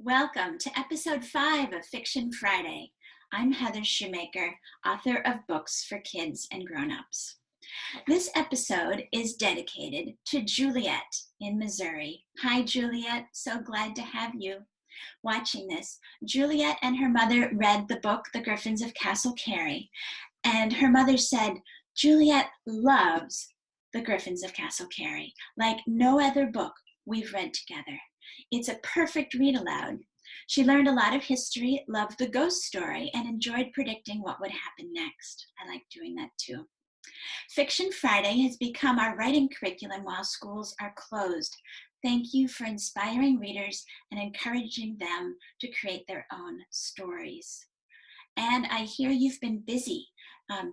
Welcome to episode 5 of Fiction Friday. I'm Heather Shoemaker, author of books for kids and grown-ups. This episode is dedicated to Juliet in Missouri. Hi, Juliet. So glad to have you watching this. Juliet and her mother read the book, The Griffins of Castle Cary, and her mother said, Juliet loves The Griffins of Castle Cary, like no other book we've read together. It's a perfect read aloud. She learned a lot of history, loved the ghost story, and enjoyed predicting what would happen next. I like doing that too. Fiction Friday has become our writing curriculum while schools are closed. Thank you for inspiring readers and encouraging them to create their own stories. And I hear you've been busy.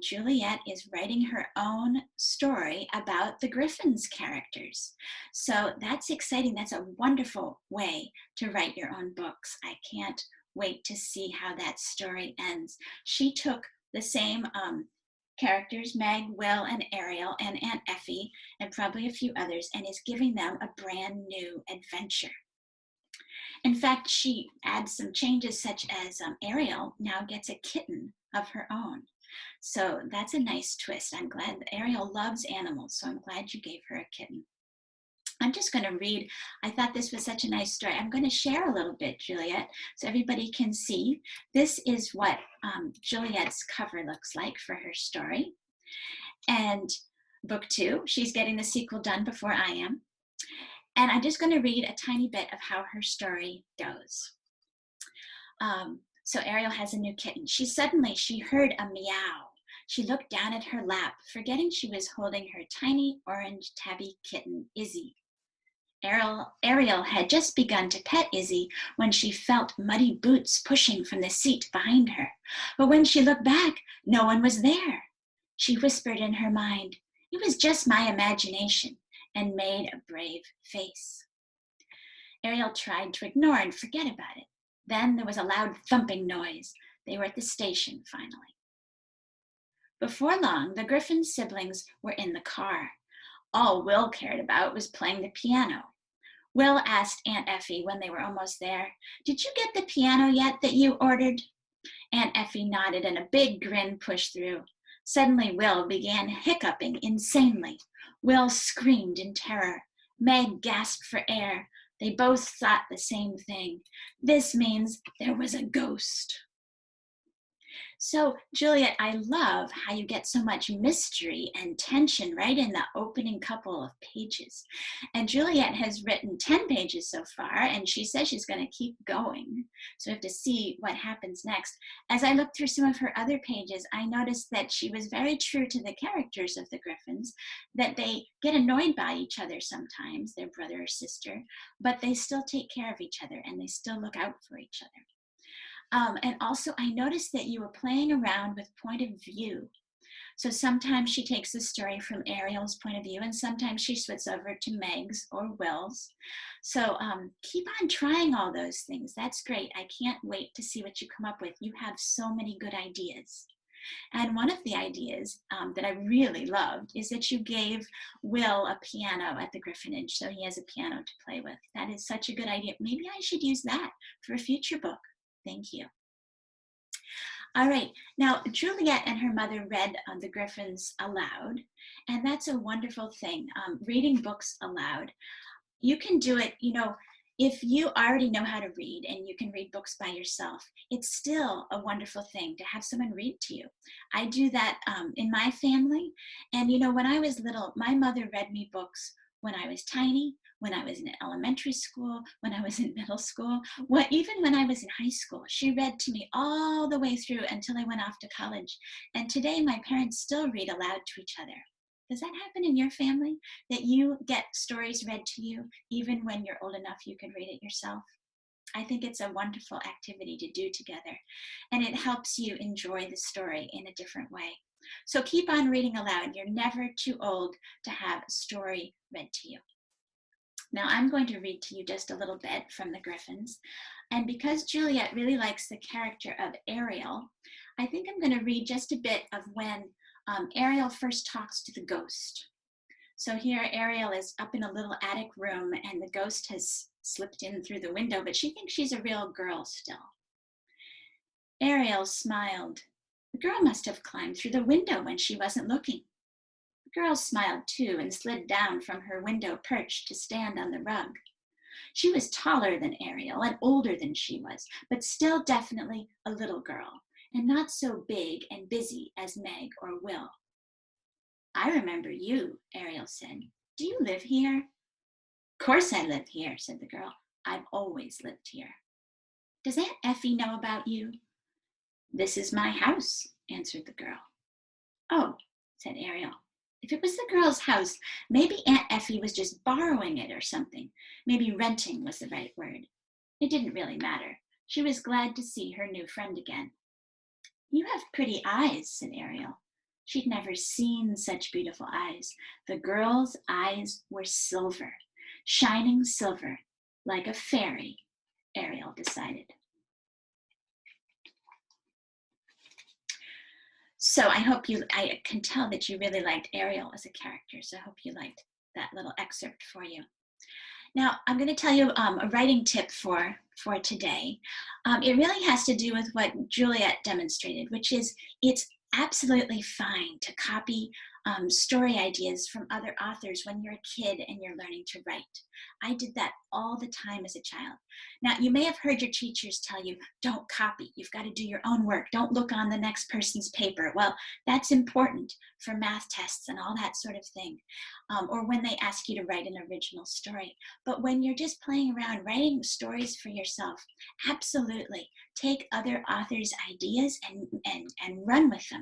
Juliet is writing her own story about the Griffins characters. So that's exciting. That's a wonderful way to write your own books. I can't wait to see how that story ends. She took the same characters, Meg, Will, and Ariel, and Aunt Effie, and probably a few others, and is giving them a brand new adventure. In fact, she adds some changes such as Ariel now gets a kitten of her own. So that's a nice twist. I'm glad that Ariel loves animals, so I'm glad you gave her a kitten. I'm just going to read. I thought this was such a nice story. I'm going to share a little bit, Juliet, so everybody can see. This is what Juliet's cover looks like for her story. And book 2, she's getting the sequel done before I am. And I'm just going to read a tiny bit of how her story goes. So Ariel has a new kitten. She heard a meow. She looked down at her lap, forgetting she was holding her tiny orange tabby kitten, Izzy. Ariel had just begun to pet Izzy when she felt muddy boots pushing from the seat behind her. But when she looked back, no one was there. She whispered in her mind, "It was just my imagination," and made a brave face. Ariel tried to ignore and forget about it. Then there was a loud thumping noise. They were at the station finally. Before long, the Griffin siblings were in the car. All Will cared about was playing the piano. Will asked Aunt Effie when they were almost there, "Did you get the piano yet that you ordered?" Aunt Effie nodded and a big grin pushed through. Suddenly, Will began hiccuping insanely. Will screamed in terror. Meg gasped for air. They both thought the same thing. This means there was a ghost. So, Juliet, I love how you get so much mystery and tension right in the opening couple of pages. And Juliet has written 10 pages so far, and she says she's going to keep going. So we have to see what happens next. As I looked through some of her other pages, I noticed that she was very true to the characters of the Griffins, that they get annoyed by each other sometimes, their brother or sister, but they still take care of each other and they still look out for each other. And also, I noticed that you were playing around with point of view. So sometimes she takes the story from Ariel's point of view, and sometimes she switches over to Meg's or Will's. So keep on trying all those things. That's great. I can't wait to see what you come up with. You have so many good ideas. And one of the ideas that I really loved is that you gave Will a piano at the Griffinage, so he has a piano to play with. That is such a good idea. Maybe I should use that for a future book. Thank you. All right, now Juliet and her mother read The Griffins aloud, and that's a wonderful thing, reading books aloud. You can do it, if you already know how to read and you can read books by yourself, it's still a wonderful thing to have someone read to you. I do that in my family, and when I was little, my mother read me books when I was tiny, when I was in elementary school, when I was in middle school, even when I was in high school. She read to me all the way through until I went off to college. And today my parents still read aloud to each other. Does that happen in your family, that you get stories read to you even when you're old enough you can read it yourself? I think it's a wonderful activity to do together, and it helps you enjoy the story in a different way. So keep on reading aloud. You're never too old to have a story read to you. Now I'm going to read to you just a little bit from the Griffins. And because Juliet really likes the character of Ariel, I think I'm going to read just a bit of when Ariel first talks to the ghost. So here Ariel is up in a little attic room and the ghost has slipped in through the window, but she thinks she's a real girl still. Ariel smiled. The girl must have climbed through the window when she wasn't looking. The girl smiled too and slid down from her window perch to stand on the rug. She was taller than Ariel and older than she was, but still definitely a little girl, and not so big and busy as Meg or Will. I remember you, Ariel said. Do you live here? Of course I live here, said the girl. I've always lived here. Does Aunt Effie know about you? This is my house, answered the girl. Oh, said Ariel. If it was the girl's house, maybe Aunt Effie was just borrowing it or something. Maybe renting was the right word. It didn't really matter. She was glad to see her new friend again. You have pretty eyes, said Ariel. She'd never seen such beautiful eyes. The girl's eyes were silver, shining silver, like a fairy, Ariel decided. So I can tell that you really liked Ariel as a character, so I hope you liked that little excerpt for you. Now, I'm going to tell you a writing tip for today. It really has to do with what Juliet demonstrated, which is it's absolutely fine to copy story ideas from other authors when you're a kid and you're learning to write. I did that all the time as a child. Now, you may have heard your teachers tell you, don't copy. You've got to do your own work. Don't look on the next person's paper. Well, that's important for math tests and all that sort of thing. Or when they ask you to write an original story. But when you're just playing around writing stories for yourself, absolutely take other authors' ideas and run with them.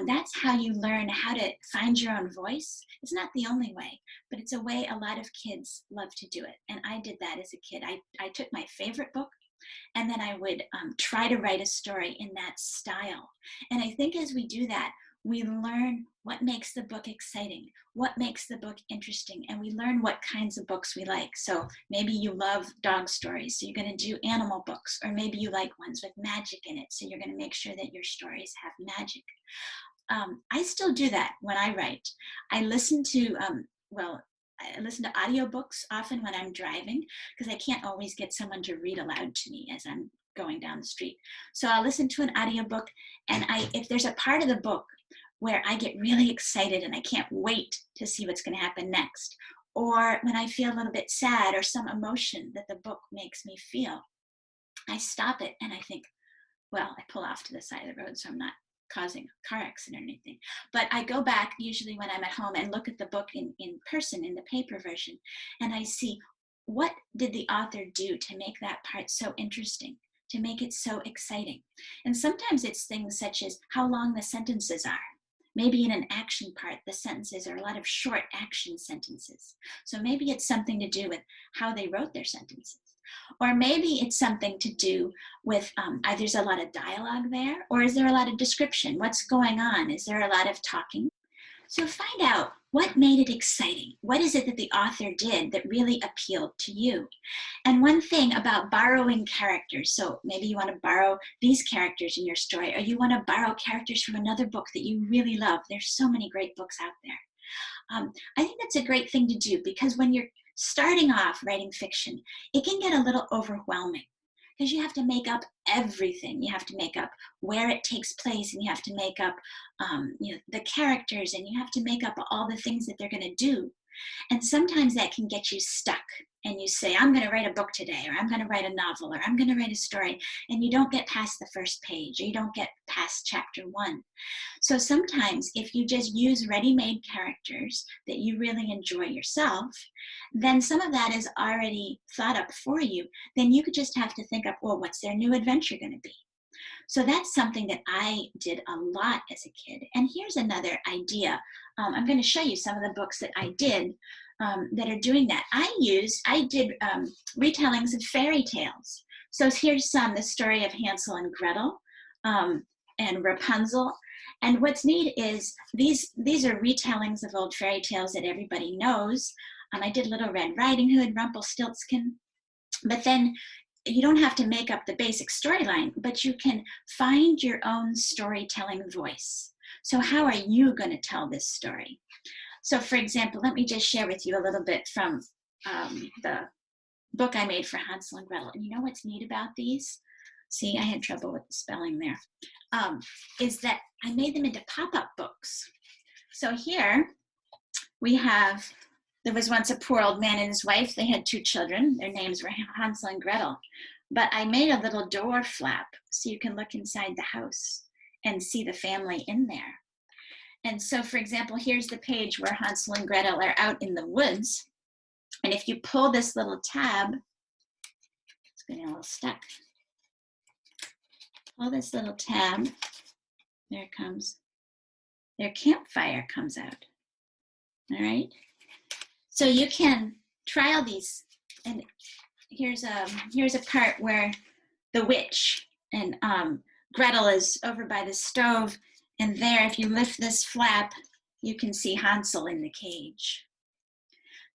That's how you learn how to find your own voice. It's not the only way, but it's a way a lot of kids love to do it. And I did that as a kid. I took my favorite book and then I would try to write a story in that style. And I think as we do that, we learn what makes the book exciting, what makes the book interesting, and we learn what kinds of books we like. So maybe you love dog stories, so you're going to do animal books, or maybe you like ones with magic in it, so you're going to make sure that your stories have magic. I still do that when I write. I listen to audiobooks often when I'm driving because I can't always get someone to read aloud to me as I'm going down the street. So I'll listen to an audiobook, and if there's a part of the book where I get really excited and I can't wait to see what's going to happen next, or when I feel a little bit sad or some emotion that the book makes me feel, I stop it and I think, well, I pull off to the side of the road so I'm not causing a car accident or anything. But I go back usually when I'm at home and look at the book in person, in the paper version, and I see what did the author do to make that part so interesting, to make it so exciting. And sometimes it's things such as how long the sentences are. Maybe in an action part, the sentences are a lot of short action sentences. So maybe it's something to do with how they wrote their sentences. Or maybe it's something to do with there's a lot of dialogue there, or is there a lot of description? What's going on? Is there a lot of talking? So find out what made it exciting. What is it that the author did that really appealed to you? And one thing about borrowing characters, so maybe you want to borrow these characters in your story, or you want to borrow characters from another book that you really love. There's so many great books out there. I think that's a great thing to do because when you're starting off writing fiction, it can get a little overwhelming because you have to make up everything. You have to make up where it takes place, and you have to make up the characters, and you have to make up all the things that they're going to do. And sometimes that can get you stuck, and you say, I'm going to write a book today, or I'm going to write a novel, or I'm going to write a story, and you don't get past the first page, or you don't get past chapter 1. So sometimes if you just use ready-made characters that you really enjoy yourself, then some of that is already thought up for you. Then you could just have to think up, well, what's their new adventure going to be? So that's something that I did a lot as a kid. And here's another idea. I'm going to show you some of the books that I did that are doing that. I did retellings of fairy tales. So here's the story of Hansel and Gretel and Rapunzel. And what's neat is these are retellings of old fairy tales that everybody knows. I did Little Red Riding Hood, Rumpelstiltskin, but then you don't have to make up the basic storyline, but you can find your own storytelling voice. So how are you going to tell this story? So for example, let me just share with you a little bit from the book I made for Hansel and Gretel. And you know what's neat about these? See, I had trouble with the spelling there. Is that I made them into pop-up books. So here we have, there was once a poor old man and his wife. They had 2 children. Their names were Hansel and Gretel. But I made a little door flap so you can look inside the house and see the family in there. And so, for example, here's the page where Hansel and Gretel are out in the woods. And if you pull this little tab, it's getting a little stuck. Pull this little tab, there it comes. Their campfire comes out, all right? So you can try all these, and here's a part where the witch and Gretel is over by the stove, and there, if you lift this flap, you can see Hansel in the cage.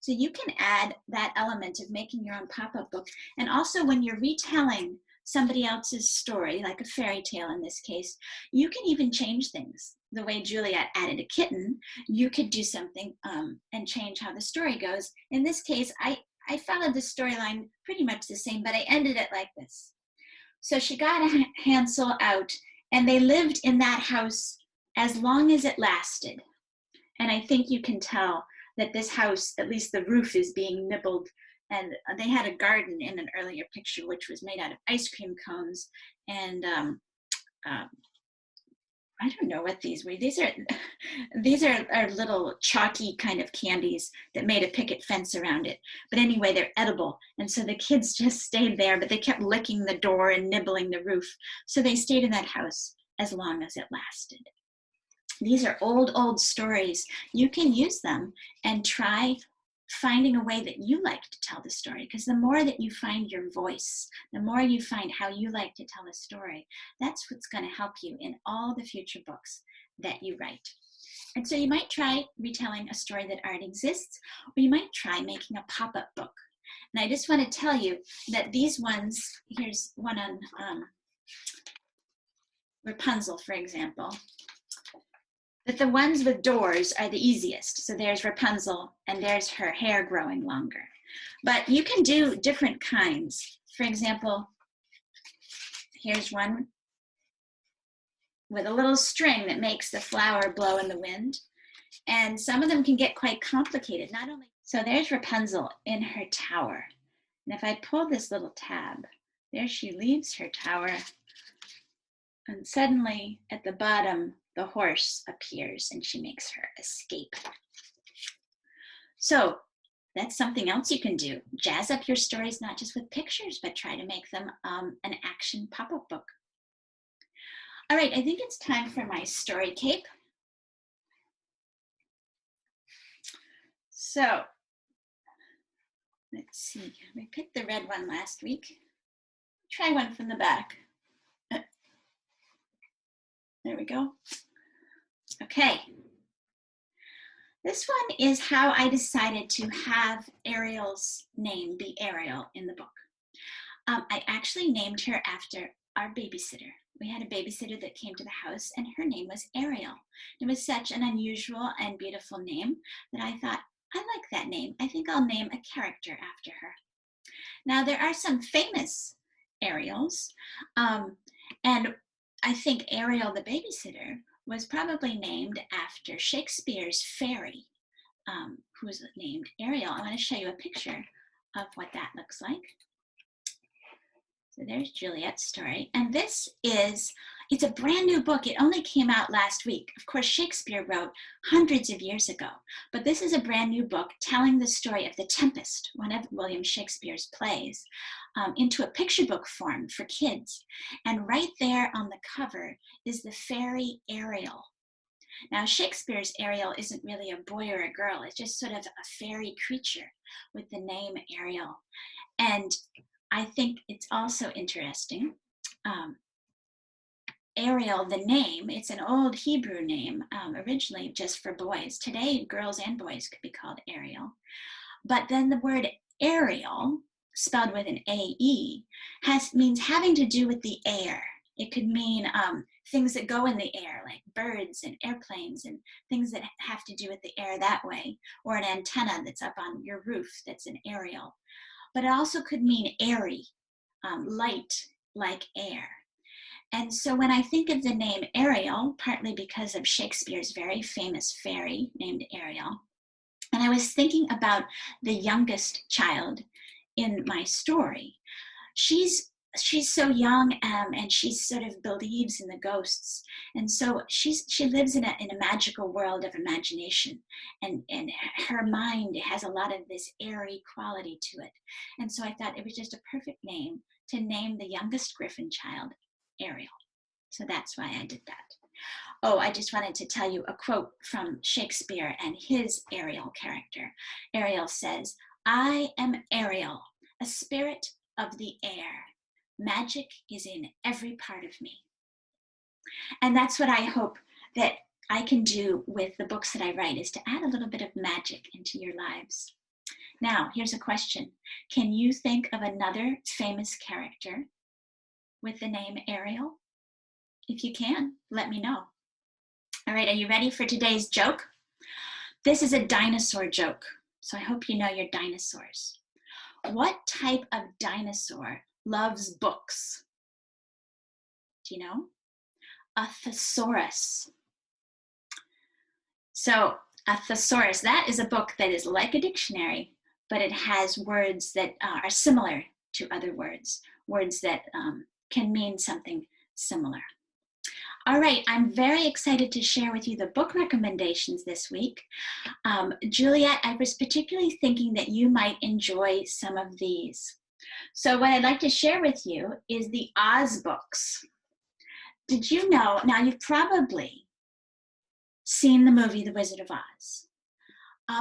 So you can add that element of making your own pop-up book, and also when you're retelling somebody else's story, like a fairy tale in this case, you can even change things. The way Juliet added a kitten, you could do something and change how the story goes. In this case, I followed the storyline pretty much the same, but I ended it like this. So she got Hansel out, and they lived in that house as long as it lasted. And I think you can tell that this house, at least the roof, is being nibbled. And they had a garden in an earlier picture, which was made out of ice cream cones. And I don't know what these were. These are little chalky kind of candies that made a picket fence around it. But anyway, they're edible. And so the kids just stayed there, but they kept licking the door and nibbling the roof. So they stayed in that house as long as it lasted. These are old stories. You can use them and try finding a way that you like to tell the story, because the more that you find your voice, the more you find how you like to tell a story, that's what's going to help you in all the future books that you write. And so you might try retelling a story that already exists, or you might try making a pop-up book. And I just want to tell you that these ones, here's one on Rapunzel, for example, that the ones with doors are the easiest. So there's Rapunzel, and there's her hair growing longer. But you can do different kinds. For example, here's one with a little string that makes the flower blow in the wind. And some of them can get quite complicated. So there's Rapunzel in her tower. And if I pull this little tab, there she leaves her tower. And suddenly at the bottom, the horse appears and she makes her escape. So that's something else you can do. Jazz up your stories, not just with pictures, but try to make them an action pop-up book. All right, I think it's time for my story cape. So let's see, we picked the red one last week. Try one from the back. There we go. Okay. This one is how I decided to have Ariel's name be Ariel in the book. I actually named her after our babysitter. We had a babysitter that came to the house, and her name was Ariel. It was such an unusual and beautiful name that I thought, I like that name. I think I'll name a character after her. Now, there are some famous Ariels, and I think Ariel the babysitter was probably named after Shakespeare's fairy, who was named Ariel. I want to show you a picture of what that looks like. So there's Juliet's Story. And it's a brand new book. It only came out last week. Of course, Shakespeare wrote hundreds of years ago, but this is a brand new book telling the story of The Tempest, one of William Shakespeare's plays, into a picture book form for kids. And right there on the cover is the fairy Ariel. Now, Shakespeare's Ariel isn't really a boy or a girl. It's just sort of a fairy creature with the name Ariel. And I think it's also interesting. Ariel, the name, it's an old Hebrew name, originally just for boys. Today, girls and boys could be called Ariel. But then the word Ariel, spelled with an A-E, means having to do with the air. It could mean things that go in the air, like birds and airplanes and things that have to do with the air that way, or an antenna that's up on your roof that's an aerial. but it also could mean airy, light like air. And so when I think of the name Ariel, partly because of Shakespeare's very famous fairy named Ariel, and I was thinking about the youngest child in my story. She's so young, and she sort of believes in the ghosts, and so she lives in a magical world of imagination, and her mind has a lot of this airy quality to it. And so I thought it was just a perfect name to name the youngest Griffin child Ariel. So that's why I did that. Oh, I just wanted to tell you a quote from Shakespeare and his Ariel character. Ariel says, "I am Ariel, a spirit of the air. Magic is in every part of me." And that's what I hope that I can do with the books that I write, is to add a little bit of magic into your lives. Now, here's a question. Can you think of another famous character with the name Ariel? If you can, let me know. All right, are you ready for today's joke? This is a dinosaur joke, so I hope you know your dinosaurs. What type of dinosaur loves books? Do you know? A thesaurus. So a thesaurus, that is a book that is like a dictionary, but it has words that are similar to other words that can mean something similar. All right, I'm very excited to share with you the book recommendations this week. Juliet, I was particularly thinking that you might enjoy some of these. So what I'd like to share with you is the Oz books. Did you know, now you've probably seen the movie The Wizard of Oz,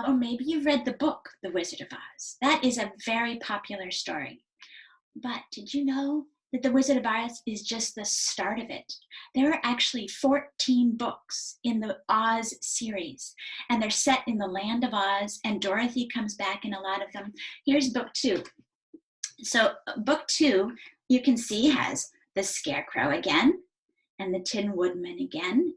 or maybe you've read the book The Wizard of Oz. That is a very popular story. But did you know that The Wizard of Oz is just the start of it? There are actually 14 books in the Oz series, and they're set in the land of Oz, and Dorothy comes back in a lot of them. Here's book 2. So book 2, you can see, has the Scarecrow again, and the Tin Woodman again.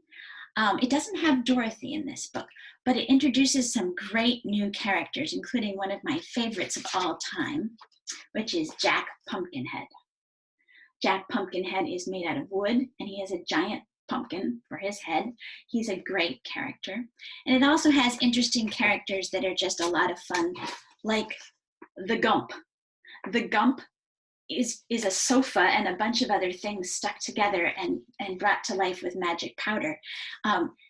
It doesn't have Dorothy in this book, but it introduces some great new characters, including one of my favorites of all time, which is Jack Pumpkinhead. Jack Pumpkinhead is made out of wood, and he has a giant pumpkin for his head. He's a great character. And it also has interesting characters that are just a lot of fun, like the Gump. The Gump is a sofa and a bunch of other things stuck together and brought to life with magic powder.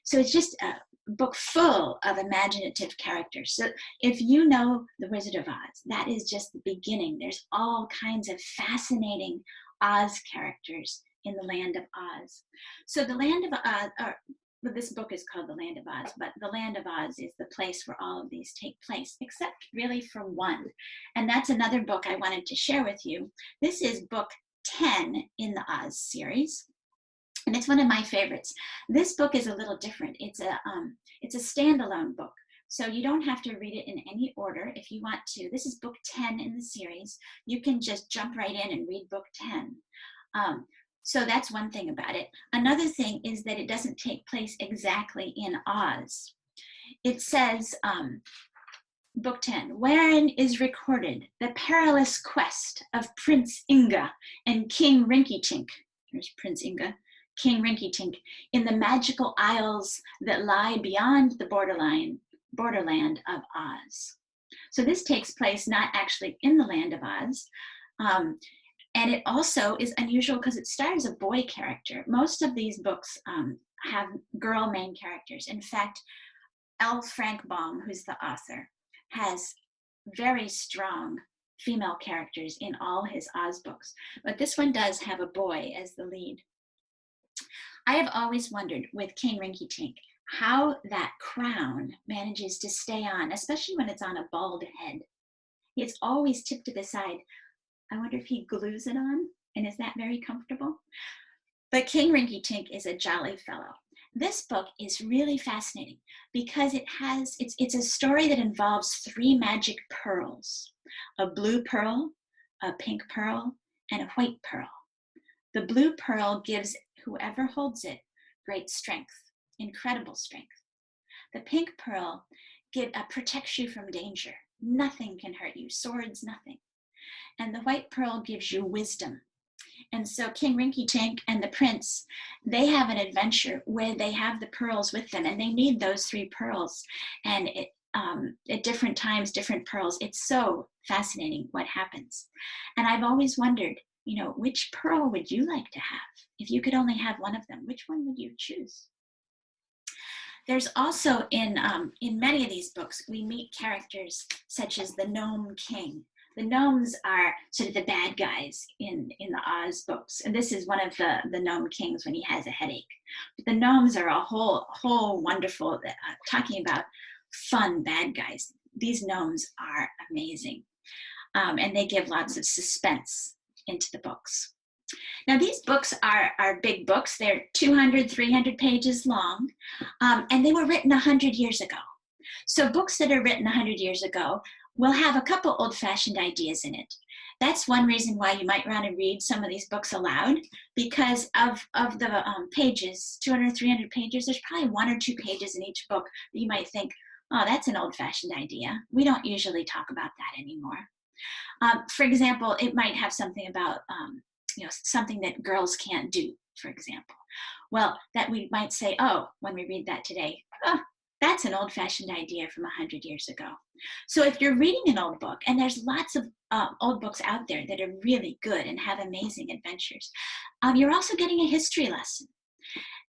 So it's just a book full of imaginative characters. So if you know The Wizard of Oz, that is just the beginning. There's all kinds of fascinating Oz characters in the land of Oz. So the land of Oz, well, this book is called The Land of Oz, but the land of Oz is the place where all of these take place, except really for one. And that's another book I wanted to share with you. This is book 10 in the Oz series, and it's one of my favorites. This book is a little different. It's a standalone book, so you don't have to read it in any order if you want to. This is book 10 in the series. You can just jump right in and read book 10. So that's one thing about it. Another thing is that it doesn't take place exactly in Oz. It says, book 10, wherein is recorded the perilous quest of Prince Inga and King Rinky-Tink. Here's Prince Inga, King Rinky-Tink, in the magical isles that lie beyond the borderland of Oz. So this takes place not actually in the land of Oz, and it also is unusual because it stars a boy character. Most of these books have girl main characters. In fact, L. Frank Baum, who's the author, has very strong female characters in all his Oz books. But this one does have a boy as the lead. I have always wondered with King Rinky-Tink how that crown manages to stay on, especially when it's on a bald head. It's always tipped to the side. I wonder if he glues it on, and is that very comfortable? But King Rinky-Tink is a jolly fellow. This book is really fascinating because it's a story that involves 3 magic pearls, a blue pearl, a pink pearl, and a white pearl. The blue pearl gives whoever holds it great strength, incredible strength. The pink pearl protects you from danger. Nothing can hurt you, swords, nothing. and the white pearl gives you wisdom. And so King Rinky Tink and the prince, they have an adventure where they have the pearls with them, and they need those 3 pearls. And at different times, different pearls. It's so fascinating what happens. And I've always wondered, which pearl would you like to have? If you could only have one of them, which one would you choose? There's also in many of these books, we meet characters such as the Gnome King. The gnomes are sort of the bad guys in the Oz books. And this is one of the Gnome Kings when he has a headache. But the gnomes are a whole wonderful, talking about fun bad guys. These gnomes are amazing. And they give lots of suspense into the books. Now, these books are big books. They're 200, 300 pages long, and they were written 100 years ago. So books that are written 100 years ago will have a couple old-fashioned ideas in it. That's one reason why you might want to read some of these books aloud, because of the pages, 200, 300 pages, there's probably 1 or 2 pages in each book that you might think, oh, that's an old-fashioned idea. We don't usually talk about that anymore. For example, it might have something about something that girls can't do, for example. Well, that we might say, oh, when we read that today, oh, that's an old-fashioned idea from 100 years ago. So if you're reading an old book, and there's lots of old books out there that are really good and have amazing adventures, you're also getting a history lesson.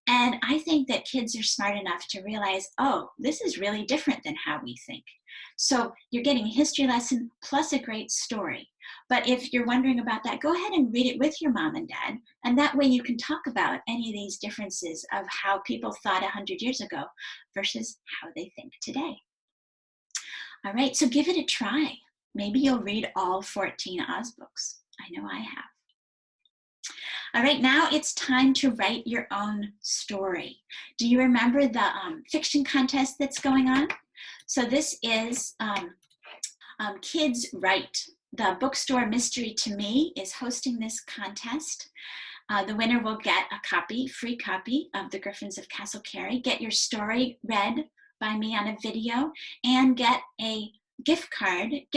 And I think that kids are smart enough to realize, oh, this is really different than how we think. So you're getting a history lesson plus a great story. But if you're wondering about that, go ahead and read it with your mom and dad. And that way you can talk about any of these differences of how people thought 100 years ago versus how they think today. All right, so give it a try. Maybe you'll read all 14 Oz books. I know I have. All right, now it's time to write your own story. Do you remember the fiction contest that's going on? So this is Kids Write. The bookstore Mystery to Me is hosting this contest. The winner will get a free copy of The Griffins of Castle Cary, get your story read by me on a video, and get a gift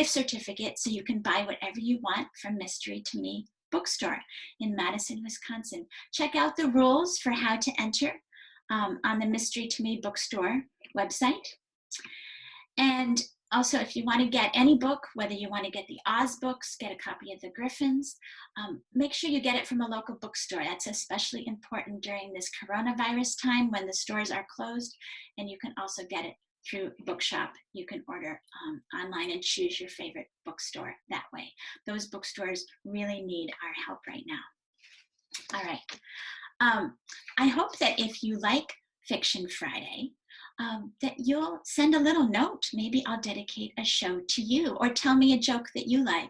certificate so you can buy whatever you want from Mystery to Me bookstore in Madison, Wisconsin. Check out the rules for how to enter on the Mystery to Me bookstore website. And also, if you want to get any book, whether you want to get the Oz books, get a copy of the Griffins, make sure you get it from a local bookstore. That's especially important during this coronavirus time when the stores are closed. And you can also get it through Bookshop. You can order online and choose your favorite bookstore that way. Those bookstores really need our help right now. All right. I hope that if you like Fiction Friday, that you'll send a little note. Maybe I'll dedicate a show to you, or tell me a joke that you like,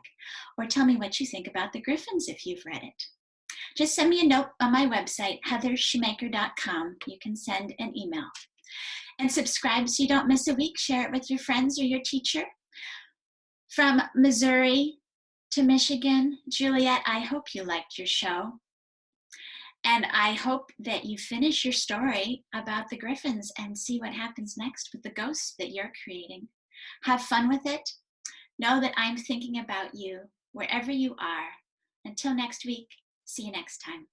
or tell me what you think about the Griffins if you've read it. Just send me a note on my website, heathershoemaker.com. You can send an email. And subscribe so you don't miss a week. Share it with your friends or your teacher. From Missouri to Michigan, Juliet, I hope you liked your show. And I hope that you finish your story about the Griffins and see what happens next with the ghosts that you're creating. Have fun with it. Know that I'm thinking about you wherever you are. Until next week, see you next time.